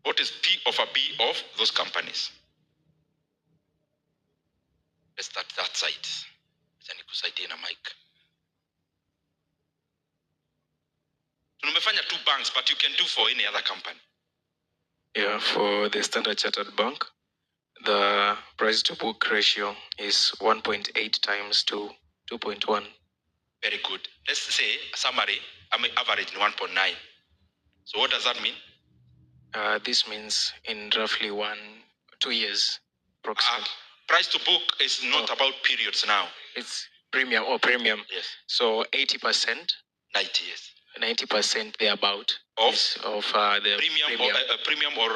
What is P over B of those companies? Let's start that side. Nikusaidie na mic. Tumefanya 2 banks, but you can do for any other company. Yeah, for the Standard Chartered Bank, the price to book ratio is 1.8 times to 2.1. Very good. Let's say summary, I'm average in 1.9. So what does that mean? This means in roughly 2 years, approximately. Price to book is not about periods now. It's premium or premium. Yes. So 80%. 90 years. 90% thereabout of the premium or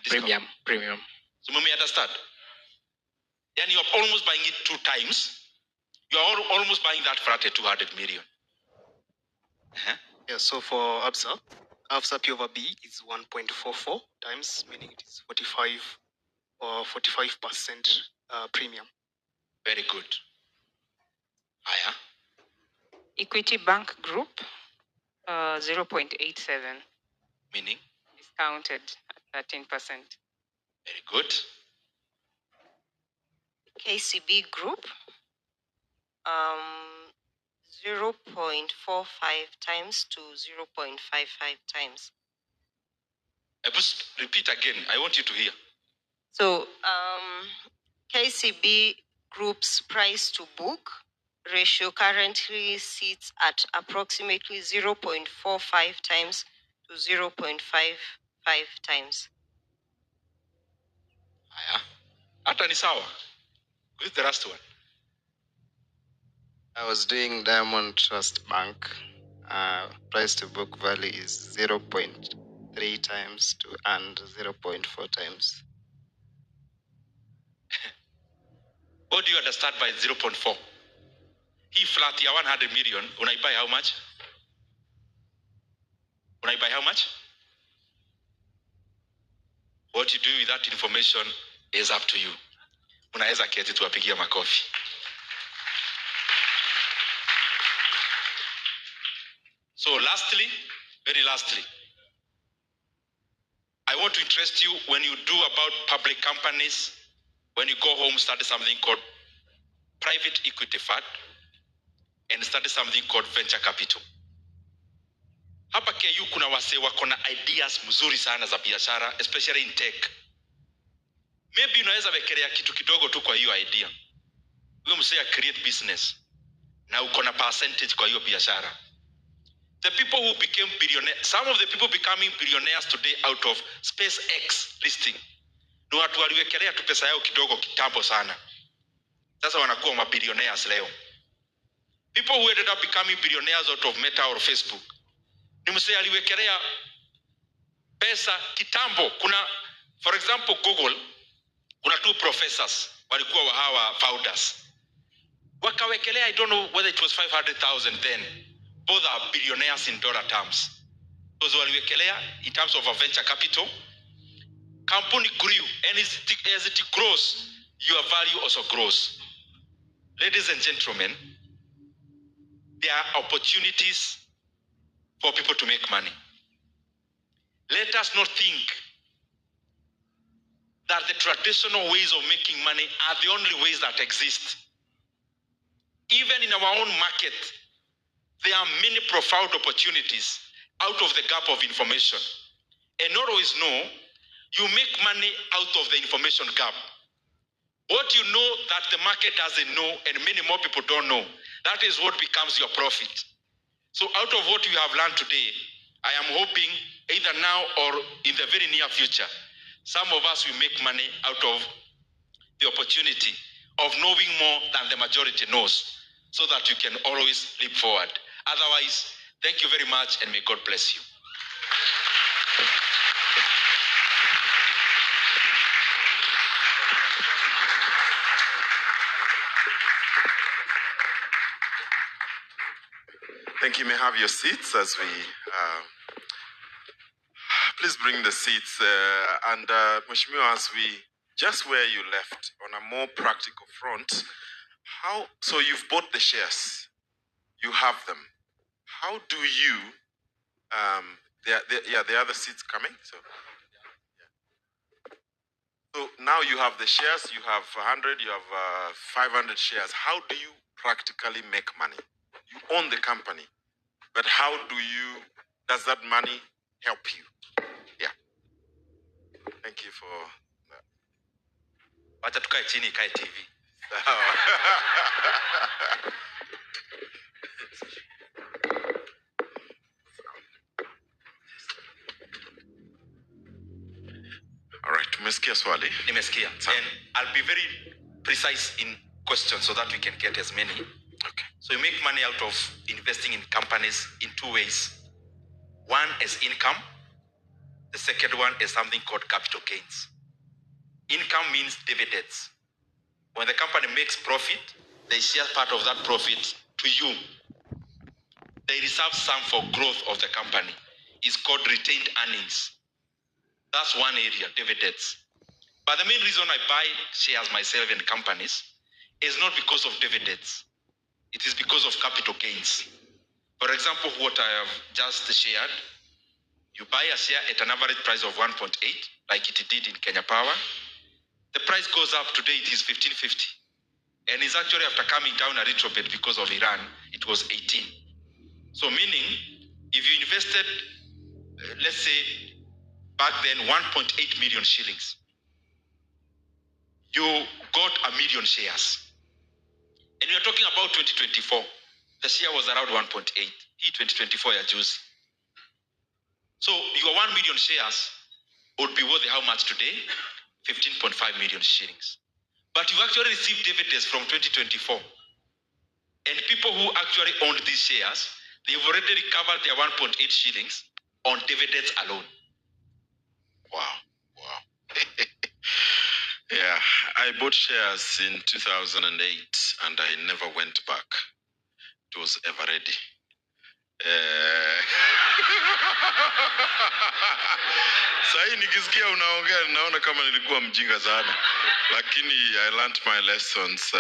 discount? Premium. So when we understand, then you're almost buying it 2 times. You're almost buying that flat at 200 million. Yeah, so for ABSA P over B is 1.44 times, meaning it is 45% premium. Very good. Aya. Equity Bank Group, 0.87. Meaning? Discounted at 13%. Very good. KCB Group, 0.45 times to 0.55 times. Repeat again. I want you to hear. So, KCB Group's price to book ratio currently sits at approximately 0.45 times to 0.55 times. Aya. Hata ni sawa. Who's the last one? I was doing Diamond Trust Bank. Price to book value is 0.3 times to and 0.4 times. What do you understand by 0.4? He flat here 100 million. When I buy how much? When I buy how much? What you do with that information is up to you. Unaweza keti tuwapigia makofi. So lastly, very lastly, I want to interest you when you do about public companies, when you go home, study something called private equity fund and study something called venture capital. Hapa KU kuna wase wako na ideas mzuri sana za biashara, especially in tech. Maybe unaweza wekelea kitu kidogo tu kwa hiyo idea. Wewe msea create business na uko na percentage kwa hiyo biashara. The people who became billionaires, some of the people becoming billionaires today out of SpaceX listing, ni watu waliwekelea tu pesa yao kidogo kitambo sana. Sasa wanakuwa mabillionaires leo. People who ended up becoming billionaires out of Meta or Facebook, ni msee aliwekelea pesa kitambo. Kuna, for example, Google, kuna 2 professors walikuwa wa hawa founders. Wakawekelea, I don't know whether it was 500,000 then. Both are billionaires in dollar terms. Those waliwekelea in terms of a venture capital. Company grew, and as it grows, your value also grows. Ladies and gentlemen, there are opportunities for people to make money. Let us not think that the traditional ways of making money are the only ways that exist. Even in our own market, there are many profound opportunities out of the gap of information. And not always know, you make money out of the information gap. What you know that the market doesn't know and many more people don't know, that is what becomes your profit. So out of what you have learned today, I am hoping either now or in the very near future, some of us will make money out of the opportunity of knowing more than the majority knows, so that you can always leap forward. Otherwise, thank you very much and may God bless you. Thank you. May have your seats as we please bring the seats and Mheshimiwa, as we just where you left on a more practical front, so you've bought the shares, you have them. How do you the other seats coming? So So now you have the shares, you have 100, you have 500 shares. How do you practically make money? You own the company, but how does that money help you? Yeah. Thank you for that. Wacha tukae chini ikae TV. All right, tumesikia swali. Nimesikia. And I'll be very precise in questions so that we can get as many. Okay. So you make money out of investing in companies in two ways. One is income. The second one is something called capital gains. Income means dividends. When the company makes profit, they share part of that profit to you. They reserve some for growth of the company. It's called retained earnings. That's one area, dividends. But the main reason I buy shares myself in companies is not because of dividends. It is because of capital gains. For example, what I have just shared, you buy a share at an average price of 1.8, like it did in Kenya Power. The price goes up, today it is 15.50. And it's actually after coming down a little bit because of Iran, it was 18. So meaning, if you invested, let's say, back then 1.8 million shillings, you got 1 million shares. And you're talking about 2024. The share was around 1.8. He 2024 ya juzi. So your 1 million shares would be worth how much today? 15.5 million shillings. But you actually received dividends from 2024. And people who actually owned these shares, they've already recovered their 1.8 shillings on dividends alone. Wow. Yeah, I bought shares in 2008 and I never went back. It was ever ready. Sahi nikisikia unaongea naona kama nilikuwa mjinga sana. Lakini I learned my lessons.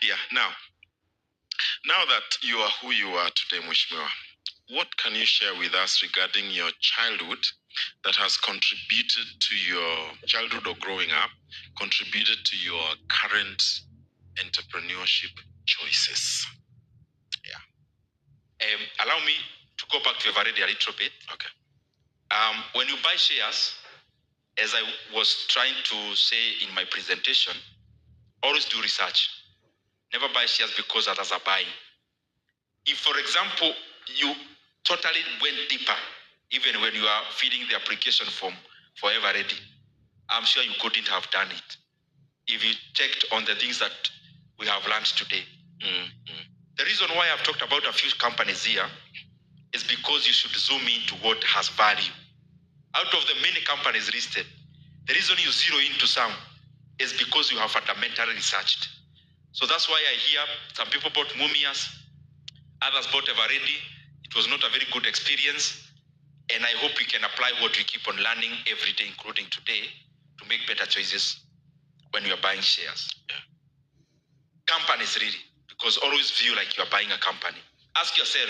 Yeah, now that you are who you are today, Mheshimiwa, what can you share with us regarding your childhood that has contributed to your childhood or growing up, contributed to your current entrepreneurship choices? Allow me to go back to Eveready a little bit. Okay. When you buy shares, as I was trying to say in my presentation, always do research. Never buy shares because others are buying. If, for example, you totally went deeper, even when you are filling the application form for Eveready, I'm sure you couldn't have done it if you checked on the things that we have learned today. The reason why I've talked about a few companies here is because you should zoom into what has value. Out of the many companies listed, the reason you zero into some is because you have fundamentally researched. So that's why I hear some people bought Mumias, others bought Eveready. It was not a very good experience. And I hope we can apply what we keep on learning every day, including today, to make better choices when you are buying shares. Companies really, because always view like you are buying a company. Ask yourself,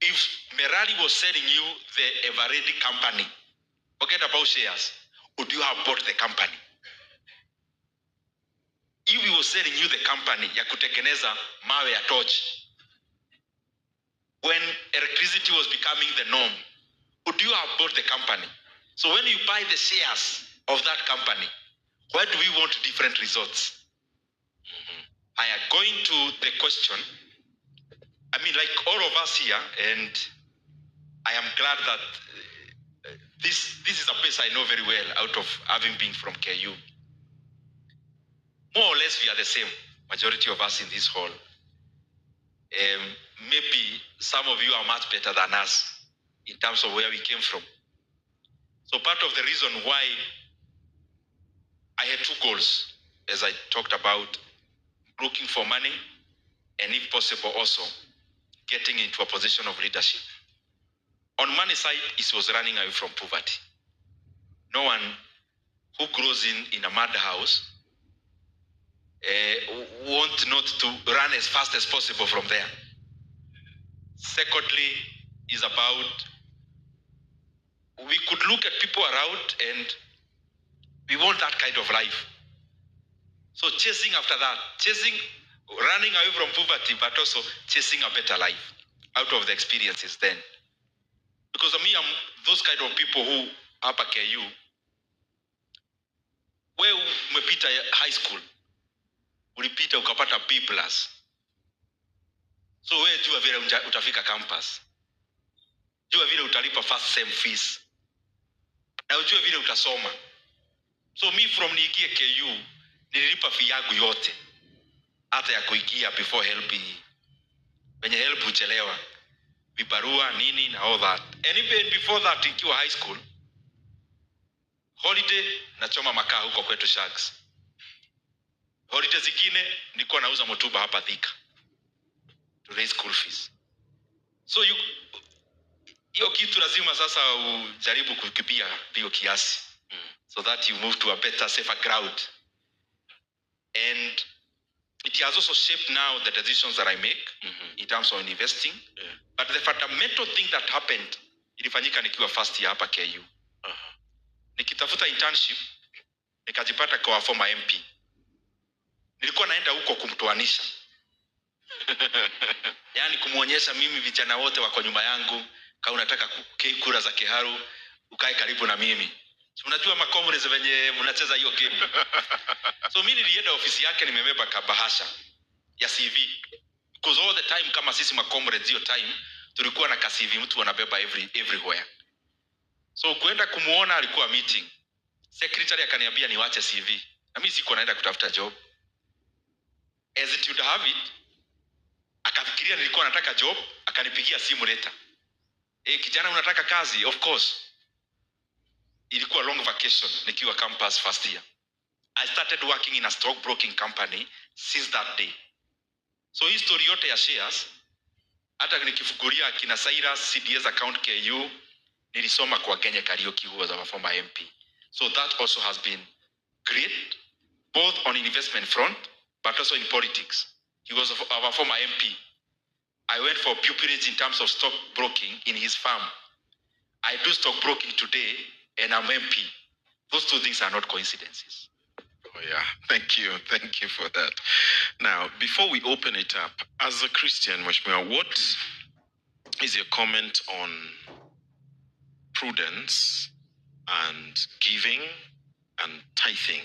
if Merari was selling you the Eveready company, forget about shares, would you have bought the company? If he was selling you the company, ya kutengeneza mawe ya torch, when electricity was becoming the norm, would you have bought the company? So when you buy the shares of that company, why do we want different results? I am going to the question. I mean, like all of us here, and I am glad that this is a place I know very well out of having been from KU. More or less, we are the same, majority of us in this hall. Maybe some of you are much better than us in terms of where we came from. So part of the reason why I had two goals, as I talked about, looking for money, and if possible also, getting into a position of leadership. On money side, it was running away from poverty. No one who grows in a mud house want not to run as fast as possible from there. Secondly, is about, we could look at people around and We want that kind of life. So chasing after that, running away from poverty, but also chasing a better life out of the experiences then. Because me, I'm those kind of people who hapa KU, where umepita high school, ulipita ukapata B+. So wewe jua vile utafika campus. Jua vile utalipa first sem fees. Na ujue vile utasoma. So me from niingie KU, nililipa fee yangu yote. Hata ya kuingia before help. Wenye help uchelewa. Vibarua, nini na all that. And even before that, nikiwa high school, holiday nachoma makaa huko kwetu Shags. Holiday zingine nilikuwa nauza motuba hapa Thika to raise school fees. So hiyo kitu lazima sasa ujaribu kukipia hiyo kiasi. So that you move to a better, safer ground. And it has also shaped now the decisions that I make in terms of investing. But the fundamental thing that happened, ilifanyika nikiwa first year hapa KU. Nikitafuta internship, nikajipata kwa former MP. Nilikuwa naenda huko kumtoanisha. Yani kumuonyesha mimi vijana wote wako nyuma yangu, kama unataka kura za Kiharu, ukae karibu na mimi. So unajua makomrades venye mnacheza hiyo game. So mimi nilienda ofisi yake nimebeba kabahasha ya CV. Because all the time kama sisi makomrades hiyo time, tulikuwa na CV mtu anabeba everywhere. So kuenda kumuona alikuwa meeting. Secretary akaniambia niwache CV. Na mimi siko naenda kutafuta job. As it would have it, akafikiria nilikuwa nataka job, akanipigia simu later. Kijana unataka kazi? Of course. Ilikuwa long vacation nikiwa campus first year. I started working in a stockbroking company since that day. So history yote ya shares, hata nikifungulia kina Cyrus CDS account KU, nilisoma kwa Kenya Karaoke who was our former MP. So that also has been great, both on investment front, but also in politics. He was our former MP. I went for pupillage in terms of stockbroking in his farm. I do stockbroking today, and I'm MP. Those two things are not coincidences. Oh yeah, thank you for that. Now, before we open it up, as a Christian, Mheshimiwa, what is your comment on prudence and giving and tithing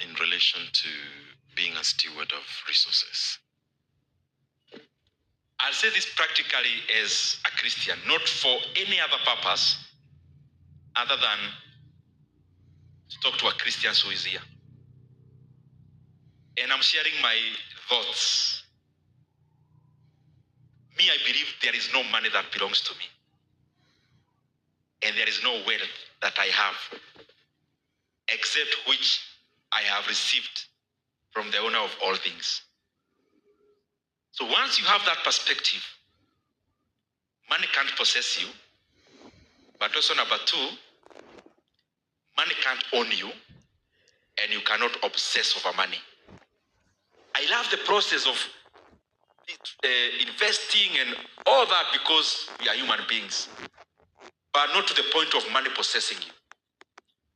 in relation to being a steward of resources? I'll say this practically as a Christian, not for any other purpose other than to talk to a Christian who is here. And I'm sharing my thoughts. Me, I believe there is no money that belongs to me. And there is no wealth that I have, except which I have received from the owner of all things. So once you have that perspective, money can't possess you. But also number two, money can't own you, and you cannot obsess over money. I love the process of investing and all that because we are human beings, but not to the point of money possessing you.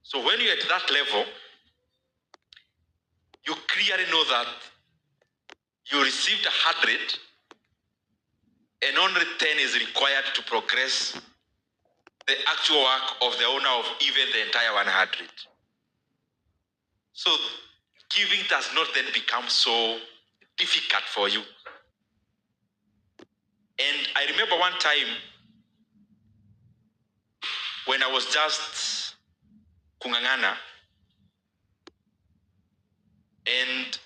So when you're at that level, you clearly know that you received 100 and only 10 is required to progress the actual work of the owner of even the entire 100. So giving does not then become so difficult for you. And I remember one time when I was just kungangana, and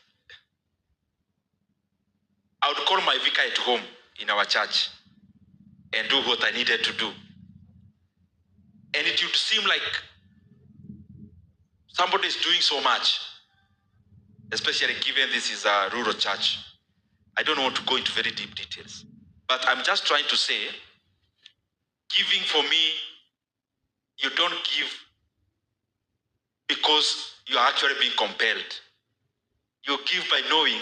I would call my vicar at home in our church and do what I needed to do. And it would seem like somebody is doing so much, especially given this is a rural church. I don't want to go into very deep details, but I'm just trying to say, giving for me, you don't give because you are actually being compelled. You give by knowing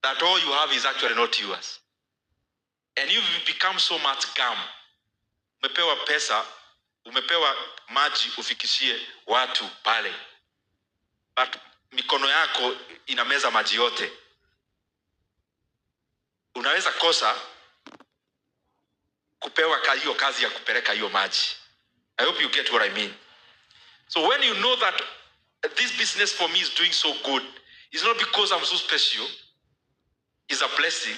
that all you have is actually not yours. And you've become so much gum. Umepewa pesa, umepewa maji ufikishie watu pale. but mikono yako inameza maji yote. Unaweza kosa kupewa hiyo kazi ya kupeleka hiyo maji. I hope you get what I mean. So when you know that this business for me is doing so good, it's not because I'm so special, it's a blessing,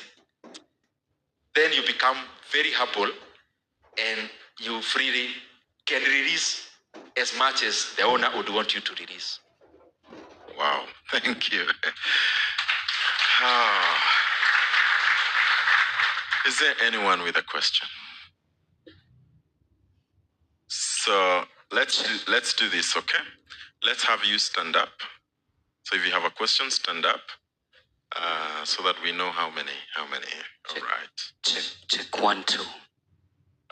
then you become very humble and you freely can release as much as the owner would want you to release. Wow, thank you. Is there anyone with a question? So let's do this, okay? Let's have you stand up. So if you have a question, stand up, so that we know how many. All right. Check 1, 2.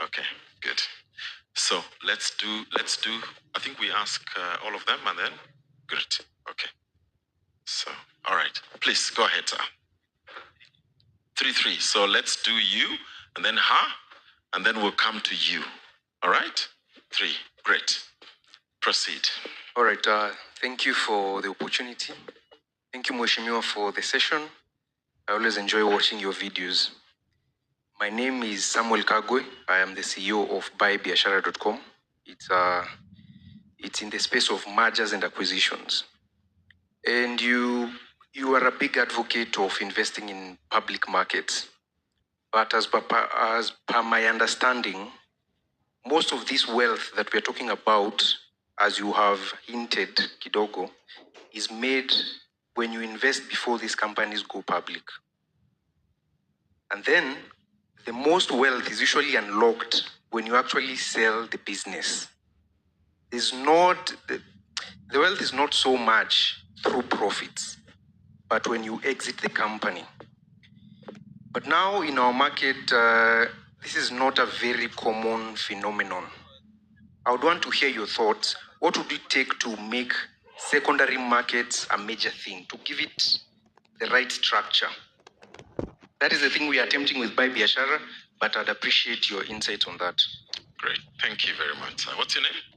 Okay, good. So let's do. I think we ask all of them, and then good. Okay. So all right, please go ahead, sir. 3. So let's do you, and then her, and then we'll come to you. All right. 3. Great. Proceed. All right. Thank you for the opportunity. Thank you, Mheshimiwa, for the session. I always enjoy watching your videos. My name is Samuel Kagwe. I am the CEO of buybiashara.com. It's in the space of mergers and acquisitions. And you are a big advocate of investing in public markets. But as per my understanding, most of this wealth that we're talking about, as you have hinted, kidogo, is made when you invest before these companies go public. And then the most wealth is usually unlocked when you actually sell the business. The wealth is not so much through profits, but when you exit the company. But now in our market, this is not a very common phenomenon. I would want to hear your thoughts. What would it take to make secondary markets a major thing, to give it the right structure? That is the thing we are attempting with Buy Biashara, but I'd appreciate your insight on that. Great. Thank you very much, sir. What's your name?